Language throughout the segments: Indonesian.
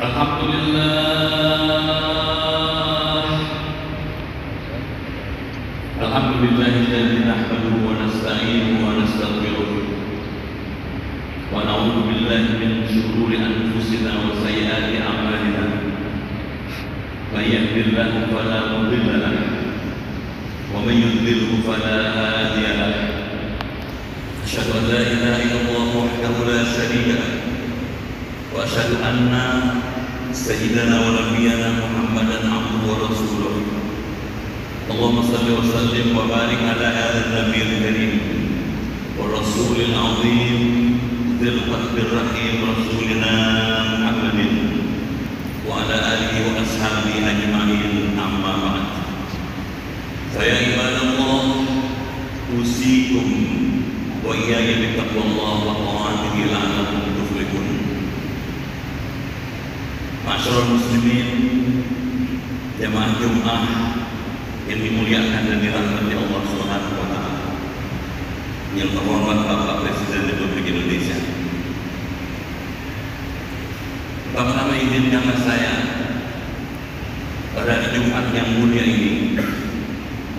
Alhamdulillahilladzi nahmaduhu wa nasta'inuhu wa nastaghfiruh wa na'udzu billahi min shururi anfusina wa sayyiati a'malina. May yahdihillahu fala mudilla lahu wa may yudlilhu fala hadiya lahu. Asyhadu an la ilaha illallah wahdahu la syarika lahu wa asyhadu anna sayyidana wa nabiyyana Muhammadan abduhu wa rasuluh. Allahumma salli wa sallim wa barik ala hadha an-nabiyil karim wa rasulil azim dzil qadrir rahim rasulina Muhammadin wa ala alihi wa ashabihi ajma'in, amma ba'd. Saya ibadallah usikum wa iyaya bi taqwallah wa ta'atihi la'allakum tuflihun. Masyarul muslimin, jamaah Jumat yang dimuliakan dan dirahmati Allah Subhanahu wa taala. Yang terhormat Bapak Presiden Republik Indonesia. Pertama-tama izinkanlah saya pada Jumat yang mulia ini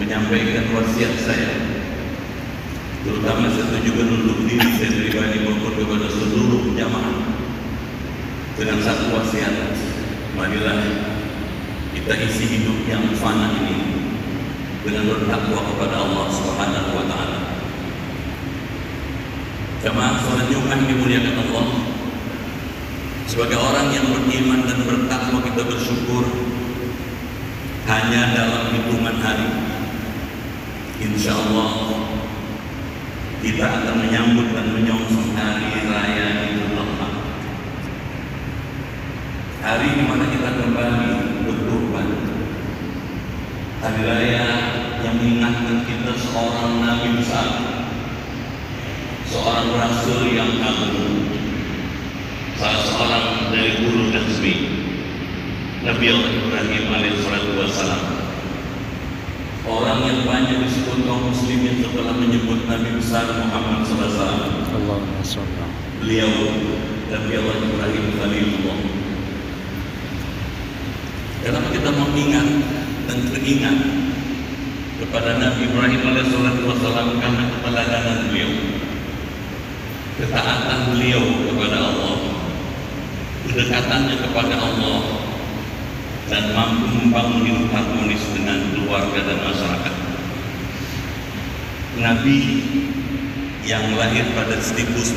menyampaikan wasiat saya, terutama saya juga untuk diri saya pribadi maupun kepada seluruh jamaah, dengan satu wasiat: marilah kita isi hidup yang fana ini dengan bertakwa kepada Allah Subhanahu wa taala. Jamaah salat Jumat dimuliakan Allah. Sebagai orang yang beriman dan bertakwa, kita bersyukur hanya dalam hitungan hari, insya Allah kita akan menyambut dan menyongsong hari raya Idul Adha, hari di mana kita kembali berkurban, hari raya yang mengingatkan kita seorang Nabi besar, seorang Rasul yang agung, salah seorang dari ulul azmi, Nabi Allah Ibrahim alaihissalam. Orang yang banyak disebut kaum muslimin setelah menyebut Nabi besar Muhammad SAW. Beliau Nabi Allah Ibrahim Khalilullah. Kenapa kita mengingat dan teringat kepada Nabi Ibrahim alaihissalam? Karena keteladanan beliau, ketaatan beliau kepada Allah, kedekatannya kepada Allah, dan mampu membangun hidup harmonis dengan keluarga dan masyarakat. Nabi yang lahir pada 1997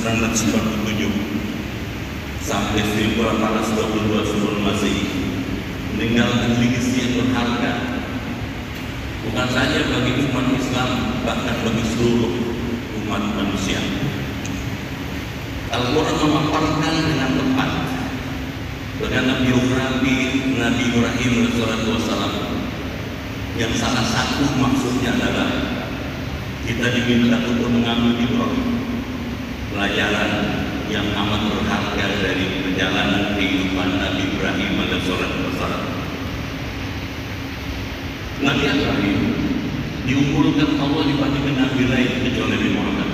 sampai 1822 sebelum Masehi meninggalkan legasi yang berharga, bukan saja bagi umat Islam, bahkan bagi seluruh umat manusia. Al-Quran memaparkan dengan tepat bagaimana biografi Nabi Ibrahim alaihissalam, yang salah satu maksudnya adalah kita diminta untuk mengambil ibrah, pelajaran yang amat berharga dari perjalanan kehidupan Nabi Ibrahim alaihissalam. Nabi Ibrahim diunggulkan Allah dibandingkan Nabi lain kecuali Nabi Muhammad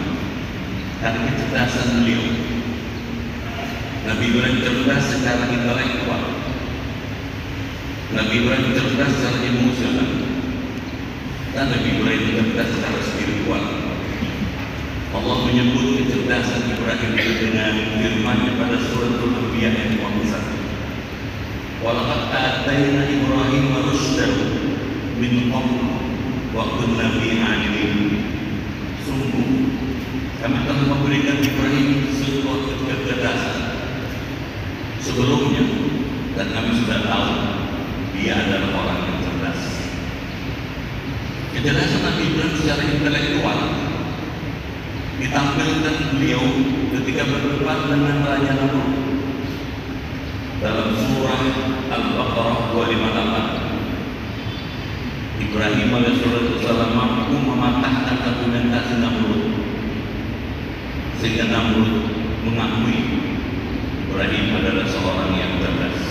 karena kecerdasan beliau. Nabi Ibrahim cerdas secara intelektual, Nabi Ibrahim cerdas secara emosional, dan Nabi Ibrahim cerdas secara spiritual. Allah menyebut kecerdasan Ibrahim dengan firman-Nya pada suratul Anbiya ayat 51. Wa laqad atayna Ibrahim rusydahu min qabl wa kunna bihi alimin. Sungguh kami telah memberikan Ibrahim sebuah kecerdasan sebelumnya, dan kami sudah tahu dia adalah orang yang cerdas. Kecerdasan Nabi Ibrahim secara intelektual ditampilkan beliau ketika berdebat dengan Raja Namrud dalam surah Al-Baqarah 258. Ibrahim alaihissalam mampu mematahkan argumentasi Namrud sehingga Namrud mengakui Ibrahim adalah seorang yang cerdas.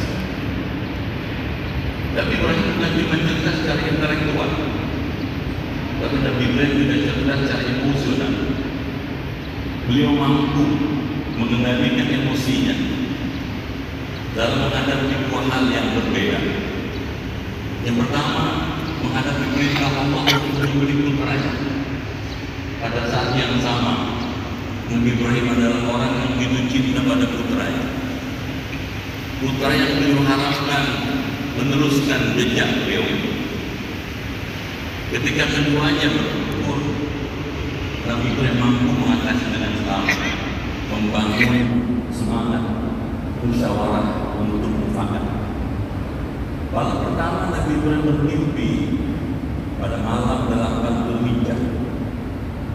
Tapi Ibrahim bukan cuma cerdas secara intelektual, tapi Nabi Ibrahim juga cerdas secara emosional. Beliau mampu mengendalikan emosinya. dalam menghadapi dua hal yang berbeda. Yang pertama, menghadapi perintah Allah untuk memberi putranya. Pada saat yang sama, Nabi Ibrahim adalah orang yang begitu cinta pada putranya. Putra yang beliau harapkan meneruskan jejak beliau itu. Ketika keduanya berkumpul, Nabi Ibrahim mampu mengatasi dengan selamat, membangun semangat musyawarah untuk mufakat. Malam pertama Nabi Ibrahim bermimpi pada malam 8 Dzulhijjah.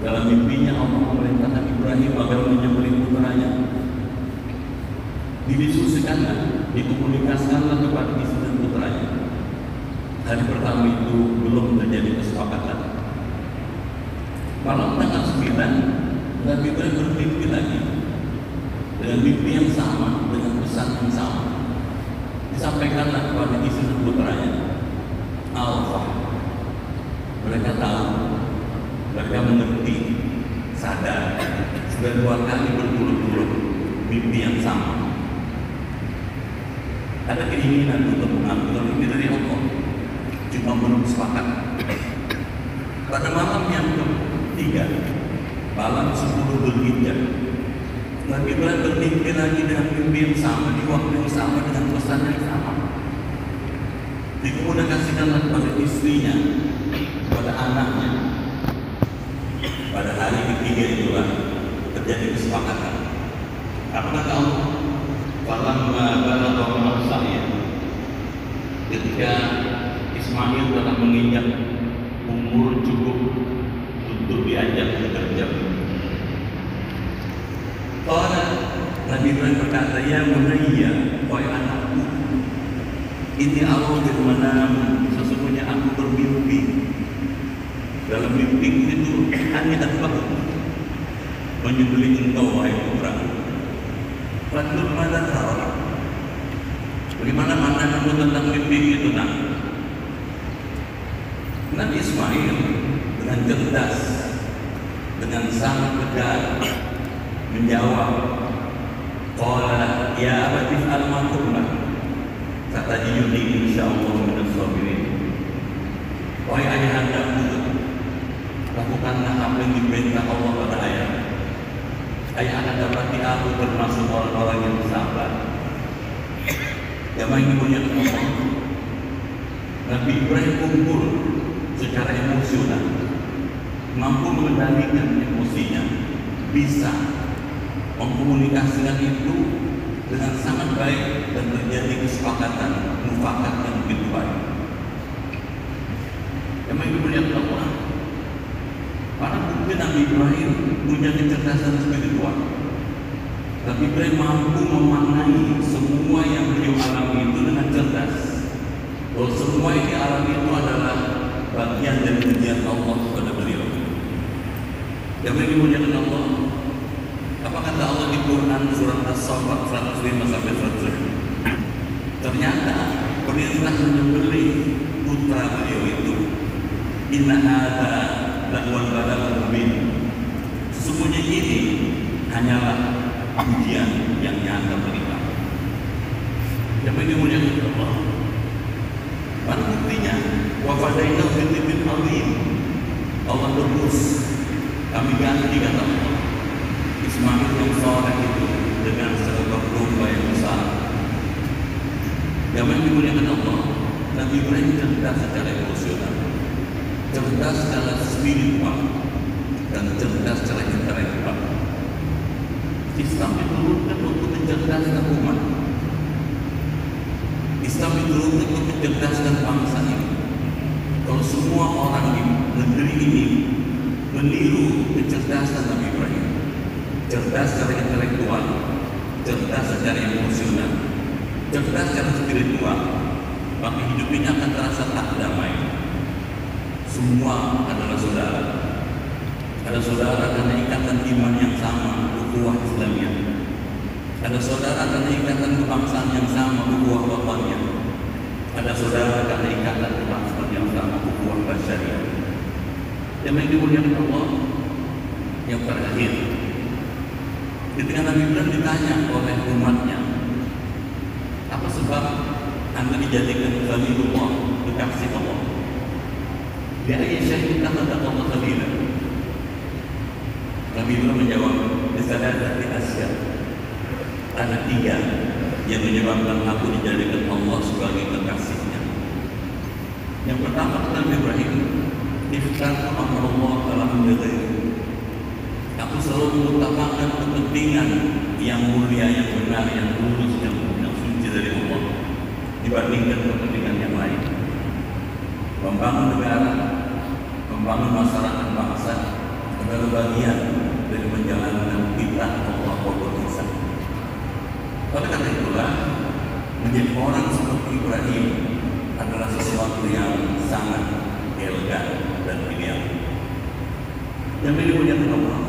Dalam mimpinya Allah memerintahkan Ibrahim agar menyembelih putranya. Didiskusikanlah, dikomunikasikanlah kepada istri dan putranya. Hari pertama itu belum terjadi kesepakatan. Malam tanggal 9, Nabi Ibrahim bermimpi lagi dengan mimpi yang sama, dengan pesan yang sama. Disampaikanlah kepada istri dan putranya. Al-Fah. Mereka tahu, mereka mengerti, sadar. Sudah 2 kali berturut-turut mimpi yang sama. Ada keinginan untuk mengambil mimpi dari Allah, cuma belum sepakat. Pada malam yang ketiga, malam 10 Dzulhijjah, Nabi Ibrahim bermimpi lagi dengan mimpi yang sama, di waktu yang sama, dengan pesan yang sama. Dikomunikasikanlah kepada istrinya, kepada anaknya. Pada hari ketiga itulah terjadi kesepakatan. Apa kata Allah? Falamma balagha ma'saya, ketika Ismail telah menginjak umur cukup untuk diajak bekerja. Qala, Nabi Ibrahim berkata, ya bunayya, wahai anakku, ini Allah bermanam, sesungguhnya aku bermimpi. Dalam mimpiku itu hanya ada menyembelih engkau, wahai putra. Fatul pada tahu bagaimana pandanganmu tentang mimpi itu, nak? Nabi Ismail dengan cerdas, dengan sangat tegar menjawab, qala ya abati al-ma'tumah satajiduni insyaallah minas sabirin. Wahai ayahandaku, lakukanlah apa yang diperintah Allah pada ayah. Ayah akan dapati aku termasuk orang-orang yang sabar. Jamaah ini punya Allah. Nabi Ibrahim kumpul secara emosional, mampu mengendalikan emosinya, bisa mengkomunikasikan itu dengan sangat baik dan terjadi kesepakatan mufakat yang begitu baik. Jamaah ini punya Allah. Para bukti Nabi Ibrahim punya kecerdasan spiritual. Nabi Ibrahim mampu memaknai semua yang beliau alami itu dengan cerdas. Bahwa semua yang dialami itu adalah bagian dari ujian Allah kepada beliau. Yang dimuliakan Allah. Apa kata Allah di Quran surat As-Saffat 105 sampai 107? Ternyata perintah menyembelih putra beliau itu, inna hadza lahwal balagh mubin. Sesungguhnya ini hanyalah ujian yang nyata berikan. Yang dimuliakan Allah. Mana buktinya? Wa fadainahu bidzikrin azim. Allah tebus, kami ganti, kata Allah, Ismail yang saleh itu dengan seekor domba yang besar. Yang dimuliakan Allah, Nabi Ibrahim cerdas secara emosional, cerdas secara spiritual, dan cerdas secara intelektual. Islam diturunkan untuk mencerdaskan umat. Islam diturunkan untuk mencerdaskan bangsa ini. Kalau semua orang di negeri ini meniru kecerdasan Nabi Ibrahim, cerdas secara intelektual, cerdas secara emosional, cerdas secara spiritual, maka hidup ini akan terasa tak damai. Semua adalah saudara. Ada saudara karena ikatan iman yang sama, ukhuwah Islamiyah. Ada saudara karena ikatan kebangsaan yang sama, ukhuwah wataniyah. Ada saudara karena ikatan kebangsaan yang sama, ukhuwah basyariyah. Yang dimuliakan Allah, yang terakhir, ketika Nabi Ibrahim ditanya oleh umatnya, Apa sebab Anda dijadikan Khalilullah, kekasih Allah? Di ayat syahid kata Allah Khalilullah. Nabi Ibrahim menjawab, "Bisadat di Asia." Ada 3 yang menyebabkan aku dijadikan Allah sebagai kekasihnya. Yang pertama, Nabi Ibrahim, "Iftartu amrullah dalam diri." Aku selalu mengutamakan kepentingan yang mulia, yang benar, yang lurus, yang suci dari Allah dibandingkan kepentingan yang lain. Membangun negara, membangun masyarakat bangsa adalah bagian dari menjalankan perintah Allah Ta'ala. Oleh karena itulah, menjadi orang seperti Ibrahim adalah sesuatu yang sangat elegan dan ideal. Yang dimuliakan Allah,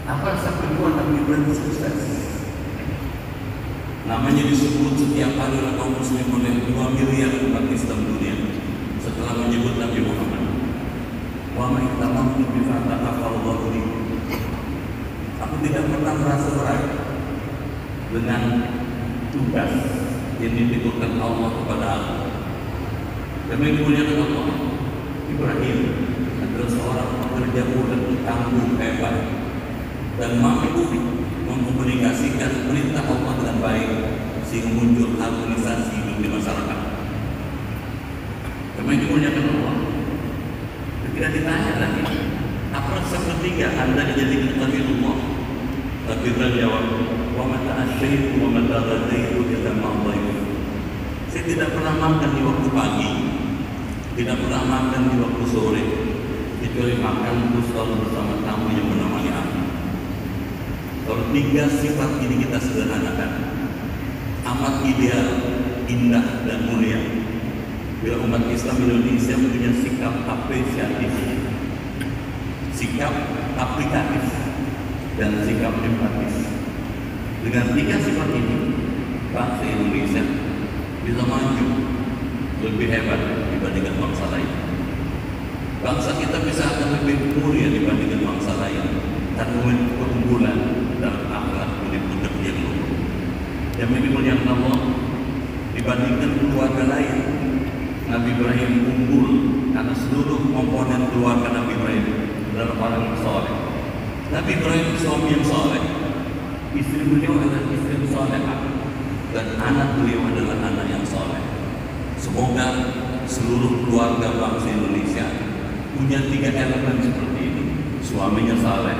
apa sampai buat Nabi Ibrahim sukses? Namanya disebut setiap hari oleh kaum muslim oleh 2 miliar umat Islam dunia setelah menyebut Nabi Muhammad. Wa ma itamamtu bi fataka Allahu li. Aku tidak pernah merasa berat dengan tugas yang dititipkan Allah kepada aku. Demi kemuliaan Allah, Ibrahim adalah seorang pekerja muda tangguh, hebat, dan mampu mengkomunikasikan perintah Allah dengan baik sehingga muncul harmonisasi hidup di masyarakat. Demi kemuliaan Allah, ketika ditanya lagi, apa sepertiga Anda dijadikan Khalilullah? Tapi Ibrahim jawab, "Wa mata asyaitu wa mata ghadaitu illa ma'dhaitu." Saya tidak pernah makan di waktu pagi, tidak pernah makan di waktu sore, kecuali makan itu selalu bersama tamu yang menemani aku. Kalau 3 sifat ini kita sederhanakan, amat ideal, indah, dan mulia. Bila umat Islam Indonesia punya sikap apresiatif, sikap aplikatif, dan sikap empatis. Dengan 3 sifat ini, bangsa Indonesia bisa maju lebih hebat dibandingkan bangsa lain. Bangsa kita bisa akan lebih mulia dibandingkan bangsa lain dan memiliki keunggulan dalam akhlak budi-budi yang luhur. Yang dimuliakan Allah, dibandingkan keluarga lain, Nabi Ibrahim unggul karena seluruh komponen keluarga Nabi Ibrahim adalah orang yang saleh. Nabi Ibrahim suami yang saleh, istri beliau adalah istri yang saleh, dan anak beliau adalah anak yang saleh. Semoga seluruh keluarga bangsa Indonesia punya 3 elemen seperti ini: suaminya saleh,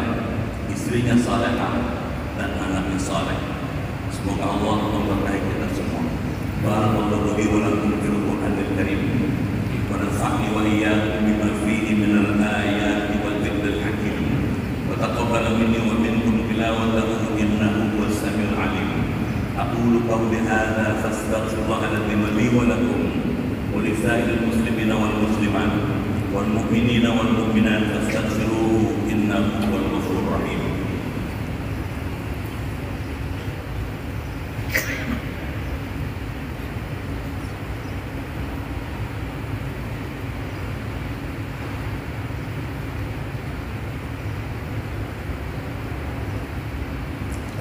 istrinya salehah, dan anaknya saleh. Semoga Allah memberkahi kita semua. Barakallahu li wa lakum fil Qur'anil Karim wa nafa'ni wa iyyakum bima fihi minal ayati wal dhikril hakim. Wa taqabbal minni wa minkum tilawatahu innahu huwas samiul alim. Aqulu qawli hadza fastaghfirullaha li wa lakum wa li sa'iril muslimina wal muslimat wal mu'minina wal mu'minat fastaghfiruhu innahu huwal ghafurur rahim.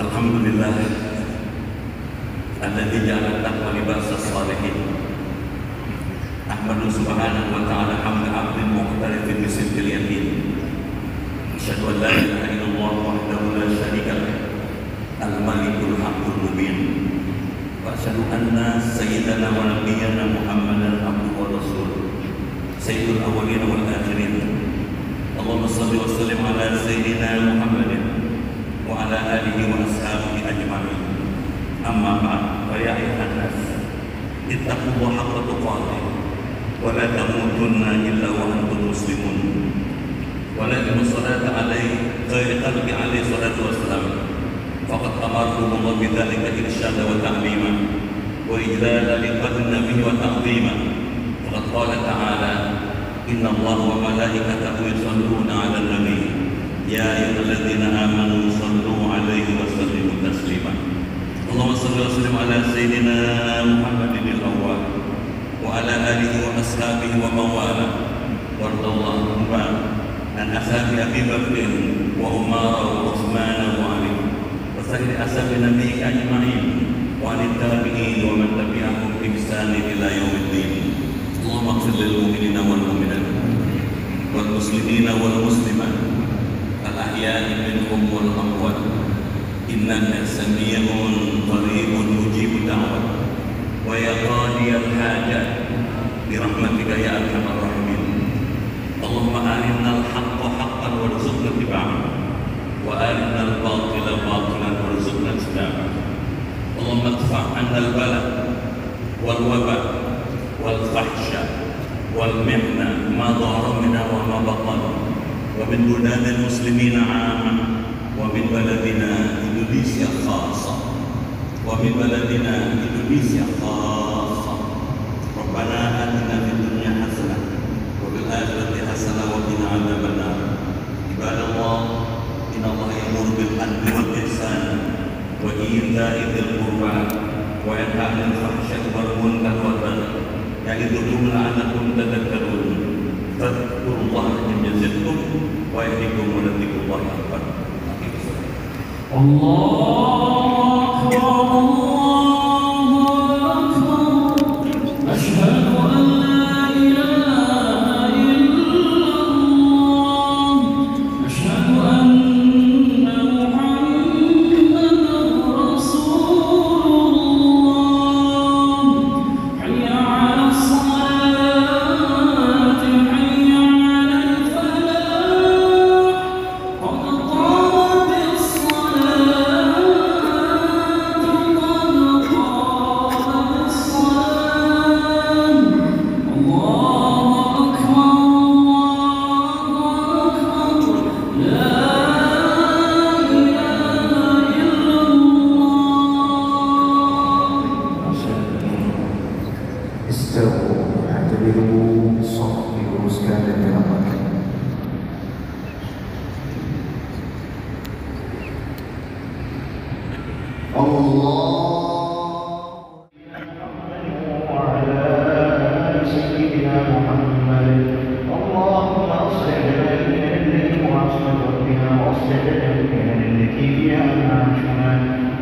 Alhamdulillah alladzi ja'ala taqwa libasas salihin. Ahmadu subhanahu wa ta'ala hamda 'abdin muqtarifin bi sidqil yamin. Asyhadu an la ilaha illallah wahdahu la syarika lah, al-malikul haqqul mubin. Wa asyhadu anna sayyidana wa nabiyyana Muhammadan abduhu wa rasuluh, sayyidul awwalin wal akhirin. Allahumma shalli wa sallim ala sayyidina Muhammadin wa ala alihi wa ashabihi ajma'in. Amma ba'd, fa ya ayyuhan nas ittaqullaha haqqa tuqatih wa la tamutunna illa wa antum muslimun. Wa la tusalatu alaihi khairi khalqi alaihi salatu wassalam. Faqad amarakum Allah bidzalika irsyada wa ta'lima wa ijlala liqadri nabiy wa ta'zima. Faqad qala ta'ala, inna Allah wa malaikatahu yusalluna 'alan nabiy ya ayyuhalladzina amanu sallu 'alaihi wa sallimu taslima. Allahumma shalli wa sallim ala sayyidina Muhammadin al-awwal wa ala alihi wa ashabihi wa mawala. Wardallahu an ashabi Abi Bakr wa Umar wa Uthman wa Ali wa sayyidi ashabi nabiyyika ajma'in wa وعن التابعين ومن تبعهم بإحسان إلى يوم الدين. اللهم اغفر للمؤمنين والمؤمنات والمسلمين والمسلمات الأحياء منهم والأموات إنك سميع قريب مجيب الدعوات ويا قاضي الحاجات برحمتك يا أرحم الراحمين. اللهم أرنا الحق حقا وارزقنا اتباعه وأرنا الباطل باطلا وارزقنا اجتنابه. اللهم ادفع عنا البلاء والوباء والفحشاء والمحنة ما ظهر منها وما بطن ومن بلدان المسلمين عامة ومن بلدنا إندونيسيا خاصة ربنا آتنا في الدنيا حسنة وفي الآخرة حسنة وقنا عذاب النار. عباد الله إن الله يأمر بالعدل والإحسان وإيتاء ذي القربى وينهى عن الفحشاء والمنكر والبغي يعظكم لعلكم تذكرون. فاذكروا الله يزدكم ويهديكم ولذكر الله أكبر. الله أكبر أشهد أن لا إله إلا الله أشهد أن محمدا رسول الله. حي على الصلاة حي على الفلاح قد قامت الصلاة قد قامت الصلاة. الله أكبر لا إله إلا الله. استووا اعتبروا صفوا اسكانا برمك. الله وعلى سيدنا محمد. اللهم اصلح لنا ديننا الذي هو عصمة ربنا واصلح لنا دنيانا التي فيها معاشنا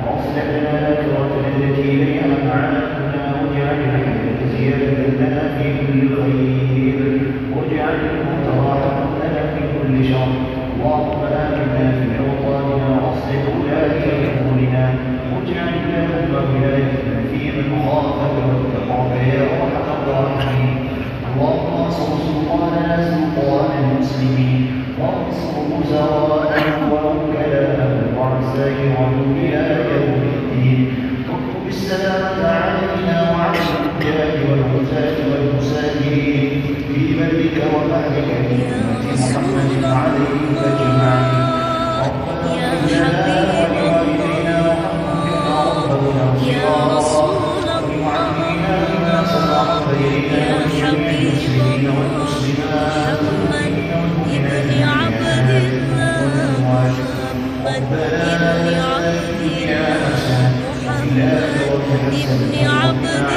واصلح لنا آخرتنا التي إليها معادنا واجعل الحياة زيادة لنا في كل خير واجعل الموت راحة لنا في كل شر. اللهم آمنا في أوطاننا واصلح ولاة أمورنا واجعل اللهم ولايتنا في من خافك واتقاك يا أرحم الراحمين. اللهم انصر سلطاننا سلطان المسلمين وانصر وزراءه ووكلاءه وعسائرهم إلى يوم الدين. اكتب السلامة علينا وعلى الحجاج والغزاة والمسافرين في بلدك وبحرك بأمة محمد عليهم أجمعين. ربنا اغفر لنا ولوالدينا وارحمنا ربنا ومعلمينا بما صنع خيرنا وجميع المسلمين والمسلمات والمؤمنين والمؤمنات والأموات. ربنا آتنا في الدنيا حسنة وفي الآخرة حسنة وقنا عذاب